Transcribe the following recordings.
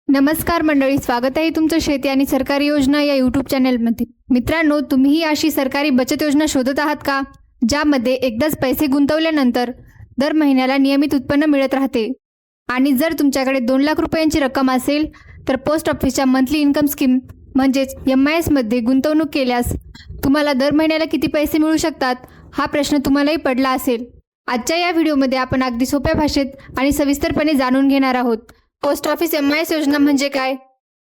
नमस्कार मंडळी, स्वागत आहे तुमचं शेती आणि सरकारी योजना या यूट्यूब चॅनलमध्ये. मित्रांनो, तुम्हीही अशी सरकारी बचत योजना शोधत आहात का, ज्यामध्ये एकदाच पैसे गुंतवल्यानंतर दर महिन्याला नियमित उत्पन्न मिळत राहते? आणि जर तुमच्याकडे 2 लाख रुपयांची रक्कम असेल तर पोस्ट ऑफिसच्या मंथली इन्कम स्कीम म्हणजेच MIS मध्ये गुंतवणूक केल्यास तुम्हाला दर महिन्याला किती पैसे मिळू शकतात, हा प्रश्न तुम्हालाही पडला असेल. आजच्या या व्हिडिओमध्ये आपण अगदी सोप्या भाषेत आणि सविस्तरपणे जाणून घेणार आहोत. पोस्ट ऑफिस MIS योजना म्हणजे काय,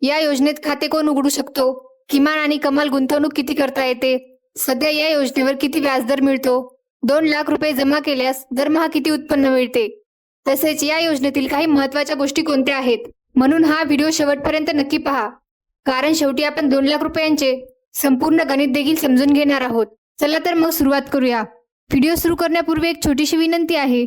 या योजनेत खाते कोण उघडू शकतो, किमान आणि कमाल गुंतवणूक किती करता येते, सध्या या योजनेवर किती व्याजदर मिळतो, 2 लाख रुपये जमा केल्यास दरमहा किती उत्पन्न मिळते, तसेच या योजनेतील काही महत्त्वाच्या गोष्टी कोणत्या आहेत. म्हणून हा व्हिडिओ शेवटपर्यंत नक्की पहा, कारण शेवटी आपण 2 लाख रुपयांचे संपूर्ण गणित देखील समजून घेणार आहोत. चला तर मग सुरुवात करूया. व्हिडिओ सुरू करण्यापूर्वी एक छोटीशी विनंती आहे.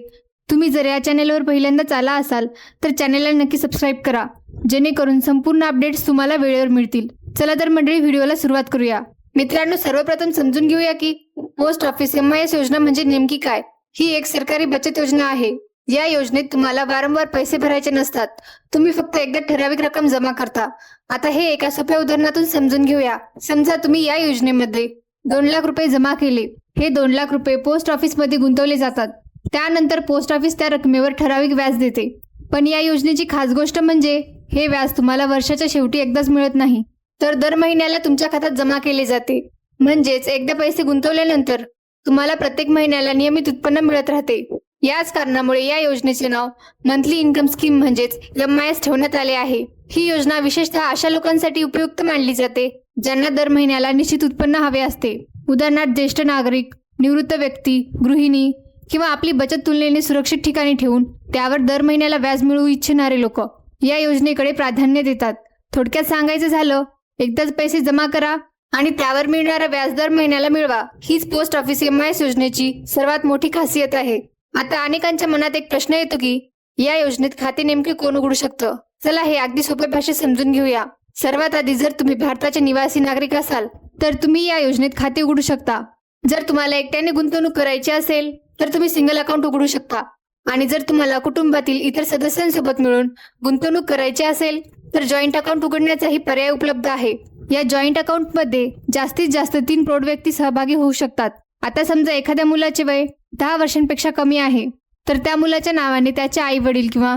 तुम्ही जर या चॅनेलवर पहिल्यांदाच आला असाल तर चॅनेलला नक्की सबस्क्राईब करा, जेणेकरून संपूर्ण अपडेट्स तुम्हाला वेळेवर मिळतील. चला तर मंडळी, व्हिडिओला सुरुवात करूया. मित्रांनो, सर्वप्रथम समजून घेऊया की पोस्ट ऑफिस MIS योजना म्हणजे नेमकी काय. ही एक सरकारी बचत योजना आहे. या योजनेत तुम्हाला वारंवार पैसे भरायचे नसतात, तुम्ही फक्त एकदा ठराविक रक्कम जमा करता. आता हे एका सोप्या उदाहरणातून समजून घेऊया. समजा तुम्ही या योजनेमध्ये 2 लाख रुपये जमा केले. हे 2 लाख रुपये पोस्ट ऑफिसमध्ये गुंतवले जातात. त्यानंतर पोस्ट ऑफिस त्या रकमेवर ठराविक व्याज देते. पण या योजनेची खास गोष्ट म्हणजे हे व्याज तुम्हाला वर्षाच्या शेवटी एकदाच मिळत नाही, तर दर महिन्याला तुमच्या खात्यात जमा केले जाते. म्हणजेच एकदा पैसे गुंतवल्यानंतर तुम्हाला प्रत्येक महिन्याला नियमित उत्पन्न मिळत राहते. याच कारणामुळे या योजनेचे नाव मंथली इन्कम स्कीम म्हणजेच MIS ठेवण्यात आले आहे. ही योजना विशेषतः अशा लोकांसाठी उपयुक्त मानली जाते ज्यांना दर महिन्याला निश्चित उत्पन्न हवे असते. उदाहरणार्थ ज्येष्ठ नागरिक, निवृत्त व्यक्ती, गृहिणी किंवा आपली बचत तुलनेने सुरक्षित ठिकाणी ठेवून त्यावर दर महिन्याला व्याज मिळवू इच्छिणारे लोक या योजनेकडे प्राधान्य देतात. थोडक्यात सांगायचं झालं, एकदाच पैसे जमा करा आणि त्यावर मिळणारा व्याज दर महिन्याला मिळवा. हीच पोस्ट ऑफिस MIS योजनेची सर्वात मोठी खासियत आहे. आता अनेकांच्या मनात एक प्रश्न येतो की या योजनेत खाते नेमके कोण उघडू शकतं. चला हे अगदी सोप्या भाषेत समजून घेऊया. सर्वात आधी, जर तुम्ही भारताचे निवासी नागरिक असाल तर तुम्ही या योजनेत खाते उघडू शकता. जर तुम्हाला एकट्याने गुंतवणूक करायची असेल तर तुम्ही सिंगल अकाउंट उघडू शकता. आणि जर तुम्हाला कुटुंबातील इतर सदस्यांसोबत मिळून गुंतवणूक करायची असेल तर जॉईंट अकाउंट उघडण्याचाही पर्याय उपलब्ध आहे. या जॉईंट अकाउंटमध्ये जास्तीत जास्त 3 प्रौढ व्यक्ती सहभागी होऊ शकतात. आता समजा एखाद्या मुलाचे वय 10 वर्षांपेक्षा कमी आहे तर त्या मुलाच्या नावाने त्याचे आई वडील किंवा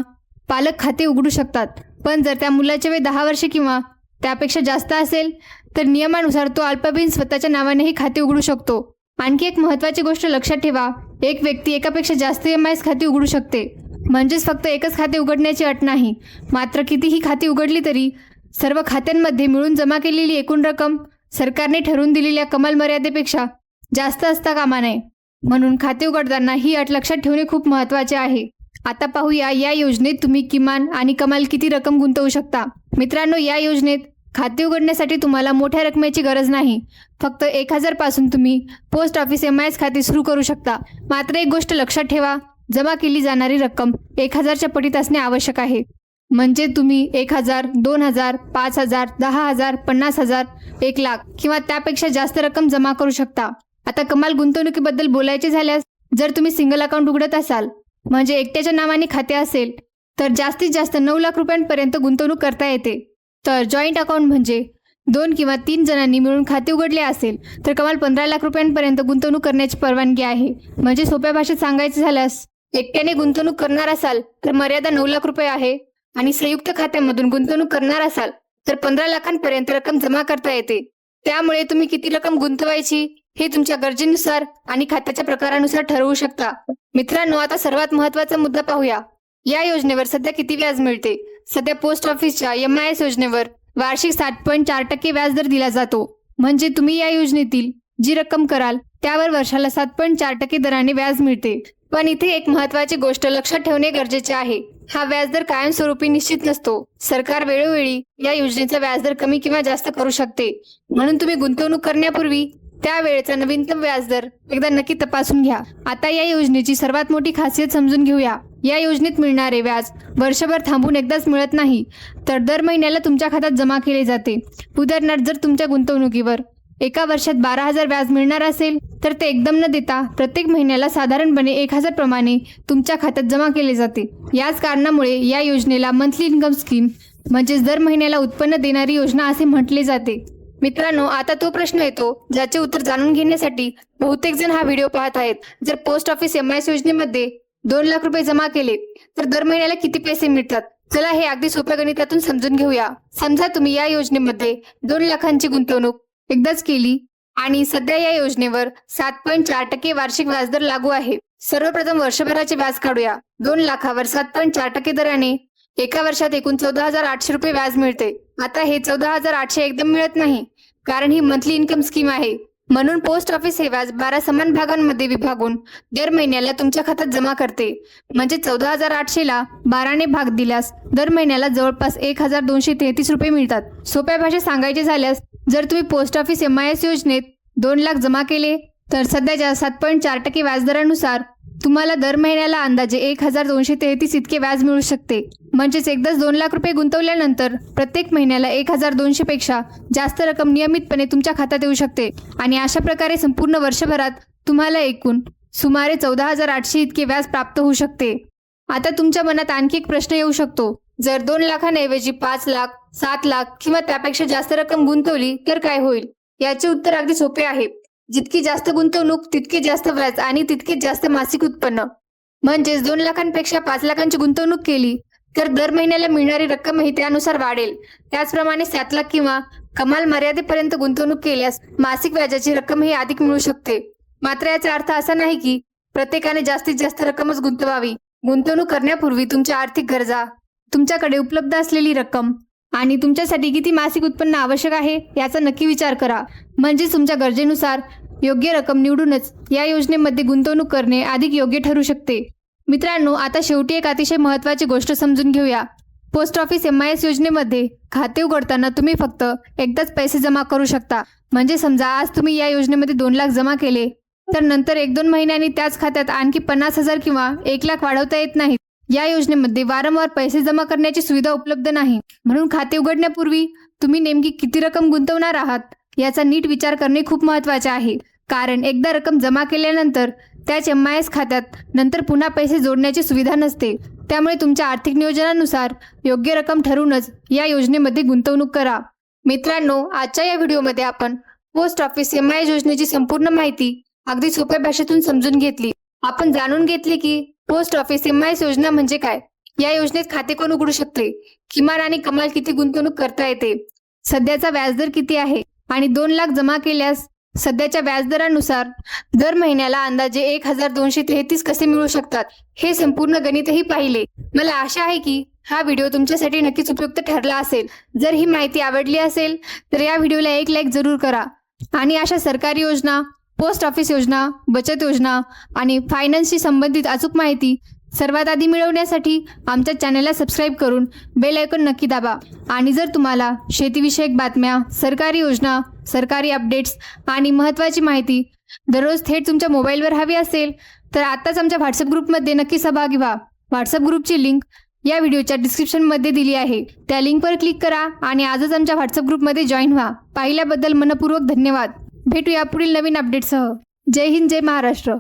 पालक खाते उघडू शकतात. पण जर त्या मुलाचे वय 10 वर्षे किंवा त्यापेक्षा जास्त असेल तर नियमानुसार तो अल्पवयीन स्वतःच्या नावानेही खाते उघडू शकतो. आणखी एक महत्त्वाची गोष्ट लक्षात ठेवा, एक व्यक्ती एकापेक्षा जास्त MIS खाती उघडू शकते. म्हणजेच फक्त एकच खाते उघडण्याची अट नाही, मात्र कितीही खाती उघडली तरी सर्व खात्यांमध्ये मिळून जमा केलेली एकूण रक्कम सरकारने ठरवून दिलेल्या कमाल मर्यादेपेक्षा जास्त असता कामा नये. म्हणून खाते उघडताना ही अट लक्षात ठेवणे खूप महत्त्वाचे आहे. आता पाहूया या योजनेत तुम्ही किमान आणि कमाल किती रक्कम गुंतवू शकता. मित्रांनो, या योजनेत खाते उघडण्यासाठी तुम्हाला मोठ्या रकमेची गरज नाही. फक्त 1000 पासून तुम्ही पोस्ट ऑफिस MIS खाते सुरू करू शकता. मात्र एक गोष्ट लक्षात ठेवा, जमा केली जाणारी रक्कम 1000च्या पटीत असणे आवश्यक आहे. म्हणजे तुम्ही 1000, 2000, 5000, 10000, 50000, 1 लाख किंवा त्यापेक्षा जास्त रक्कम जमा करू शकता. आता कमाल गुंतवणुकीबद्दल बोलायचे झाल्यास, जर तुम्ही सिंगल अकाउंट उघडत असाल म्हणजे एकट्याच्या नावाने खाते असेल तर जास्तीत जास्त 9 लाख रुपयांपर्यंत गुंतवणूक करता येते. तर जॉईंट अकाउंट म्हणजे 2 किंवा 3 जणांनी मिळून खाते उघडले असेल तर कमाल 15 लाख रुपयांपर्यंत गुंतवणूक करण्याची परवानगी आहे. म्हणजे सोप्या भाषेत सांगायचं झाल्यास, एकट्याने गुंतवणूक करणार असाल तर मर्यादा 9 लाख रुपये आहे आणि संयुक्त खात्यामधून गुंतवणूक करणार असाल तर 15 लाखांपर्यंत रक्कम जमा करता येते. त्यामुळे तुम्ही किती रक्कम गुंतवायची हे तुमच्या गरजेनुसार आणि खात्याच्या प्रकारानुसार ठरवू शकता. मित्रांनो, आता सर्वात महत्त्वाचा मुद्दा पाहूया. या योजनेवर सध्या किती व्याज मिळते. सध्या पोस्ट ऑफिसच्या MIS योजनेवर वार्षिक 7.4% व्याजदर दिला जातो. म्हणजे तुम्ही या योजनेतील जी रक्कम कराल त्यावर वर्षाला 7.4% दराने व्याज मिळते. पण इथे एक महत्त्वाची गोष्ट लक्षात ठेवणे गरजेचे आहे. हा व्याजदर कायमस्वरूपी निश्चित नसतो. सरकार वेळोवेळी या योजनेचा व्याजदर कमी किंवा जास्त करू शकते. म्हणून तुम्ही गुंतवणूक करण्यापूर्वी त्या वेळेचा नवीनतम व्याजदर एकदा नक्की तपासून घ्या. आता या योजनेची सर्वात मोठी खासियत समजून घेऊया. या योजनेत मिळणारे व्याज वर्षभर थांबून एकदाच मिळत नाही, तर दर महिन्याला तुमच्या खात्यात जमा केले जाते. उदाहरणार्थ, जर तुमच्या गुंतवणुकीवर एका वर्षात 12,000 व्याज मिळणार असेल तर ते एकदम न देता प्रत्येक महिन्याला साधारणपणे 1000 प्रमाणे तुमच्या खात्यात जमा केले जाते. याच कारणामुळे या योजनेला मंथली इन्कम स्कीम म्हणजेच दर महिन्याला उत्पन्न देणारी योजना असे म्हटले जाते. मित्रांनो, आता तो प्रश्न येतो ज्याचे उत्तर जाणून घेण्यासाठी बहुतेक जण हा व्हिडिओ पाहत आहेत. जर पोस्ट ऑफिस MIS योजनेमध्ये 2 लाख रुपये जमा केले तर दर महिन्याला किती पैसे मिळतात? चला हे अगदी सोप्या गणितातून समजून घेऊया. समजा तुम्ही या योजनेमध्ये 2 लाखांची गुंतवणूक एकदाच केली आणि सध्या या योजनेवर 7.4% वार्षिक व्याजदर लागू आहे. सर्वप्रथम वर्षभराचे व्याज काढूया. 2 लाखावर 7.4% दराने एका वर्षात एकूण 14,800 रुपये व्याज मिळते. आता हे 14,800 एकदम मिळत नाही, कारण ही मंथली इन्कम स्कीम आहे. म्हणून पोस्ट ऑफिस हे व्याज 12 समान भागांमध्ये विभागून दर महिन्याला तुमच्या खात्यात जमा करते. म्हणजे 14,800 ला 12ने भाग दिल्यास दर महिन्याला जवळपास 1,233 रुपये मिळतात. सोप्या भाषेत सांगायचे झाल्यास, जर तुम्ही पोस्ट ऑफिस MIS योजनेत 2 लाख जमा केले तर सध्याच्या 7.4% व्याजदरानुसार तुम्हाला दर महिन्याला अंदाजे 1,233 इतके व्याज मिळू शकते. म्हणजेच एकदाच 2 लाख रुपये गुंतवल्यानंतर प्रत्येक महिन्याला 1,200 पेक्षा जास्त रक्कम नियमितपणे तुमच्या खात्यात येऊ शकते. आणि अशा प्रकारे संपूर्ण वर्षभरात तुम्हाला एकूण सुमारे 14,800 इतके व्याज प्राप्त होऊ शकते. आता तुमच्या मनात आणखी एक प्रश्न येऊ शकतो. जर 2 लाखांऐवजी 5 लाख, 7 लाख किंवा त्यापेक्षा जास्त रक्कम गुंतवली तर काय होईल? याचे उत्तर अगदी सोपे आहे. जितकी जास्त गुंतवणूक तितके जास्त व्याज आणि तितके जास्त मासिक उत्पन्न. म्हणजेच 2 लाखांपेक्षा 5 लाखांची गुंतवणूक केली तर दर महिन्याला मिळणारी रक्कमही त्यानुसार वाढेल. त्याचप्रमाणे 7 लाख किंवा कमाल मर्यादेपर्यंत गुंतवणूक केल्यास मासिक व्याजाची रक्कमही अधिक मिळू शकते. मात्र याचा अर्थ असा नाही की प्रत्येकाने जास्तीत जास्त रक्कमच गुंतवावी. गुंतवणूक करण्यापूर्वी तुमच्या आर्थिक गरजा, तुमच्याकडे उपलब्ध असलेली रक्कम आणि तुमच्यासाठी किती मासिक उत्पन्न आवश्यक आहे याचा नक्की विचार करा. म्हणजे तुमच्या गरजेनुसार योग्य रक्कम निवडूनच या योजनेमध्ये गुंतवणूक करणे अधिक योग्य ठरू शकते. मित्रांनो, आता शेवटी एक अतिशय महत्त्वाची गोष्ट समजून घेऊया. पोस्ट ऑफिस MIS योजनेमध्ये खाते उघडताना तुम्ही फक्त एकदाच पैसे जमा करू शकता. म्हणजे समजा आज तुम्ही या योजनेमध्ये 2 लाख जमा केले तर नंतर 1-2 महिन्यांनी त्याच खात्यात आणखी 50,000 किंवा 1 लाख वाढवता येत नाहीत. या योजनेमध्ये वारंवार पैसे जमा करण्याची सुविधा उपलब्ध नाही. म्हणून खाते उघडण्यापूर्वी तुम्ही नेमकी किती रक्कम गुंतवणार आहात याचा नीट विचार करणे खूप महत्त्वाचे आहे. कारण एकदा रक्कम जमा केल्यानंतर त्याच MIS खात्यात नंतर पुन्हा पैसे जोडण्याची सुविधा नसते. त्यामुळे तुमच्या आर्थिक नियोजनानुसार योग्य रक्कम ठरवूनच या योजनेमध्ये गुंतवणूक करा. मित्रांनो, आजच्या या व्हिडिओमध्ये आपण पोस्ट ऑफिस MIS योजनेची संपूर्ण माहिती अगदी सोप्या भाषेतून समजून घेतली. आपण जाणून घेतले की पोस्ट ऑफिस MIS योजना म्हणजे काय, या योजनेत खाते कोण उघडू शकते, किमान आणि कमाल किती गुंतवणूक करता येते, सध्याचा व्याजदर किती आहे आणि 2 लाख जमा केल्यास सध्याच्या व्याजदरानुसार दर महिन्याला अंदाजे 1,233 कसे मिळू शकतात, हे संपूर्ण गणितही पाहिले. मला आशा आहे की हा व्हिडिओ तुमच्यासाठी नक्कीच उपयुक्त ठरला असेल. जर ही माहिती आवडली असेल तर या व्हिडिओला एक लाईक जरूर करा. आणि अशा सरकारी योजना, पोस्ट ऑफिस योजना, बचत योजना आणि फायनान्सशी संबंधित अचूक माहिती सर्वात आधी मिळवण्यासाठी आमच्या चॅनलला सबस्क्राईब करून बेल आयकॉन नक्की दाबा. आणि जर तुम्हाला शेतीविषयक बातम्या, सरकारी योजना, सरकारी अपडेट्स आणि महत्त्वाची माहिती दररोज थेट तुमच्या मोबाईलवर हवी असेल तर आत्ताच आमच्या व्हॉट्सअप ग्रुपमध्ये नक्की सहभागी व्हा. व्हॉट्सअप ग्रुपची लिंक या व्हिडिओच्या डिस्क्रिप्शनमध्ये दिली आहे. त्या लिंकवर क्लिक करा आणि आजच आमच्या व्हॉट्सअप ग्रुपमध्ये जॉईन व्हा. पाहिल्याबद्दल मनपूर्वक धन्यवाद. भेटूया पुढील नवीन अपडेटसह. जय हिंद, जय महाराष्ट्र.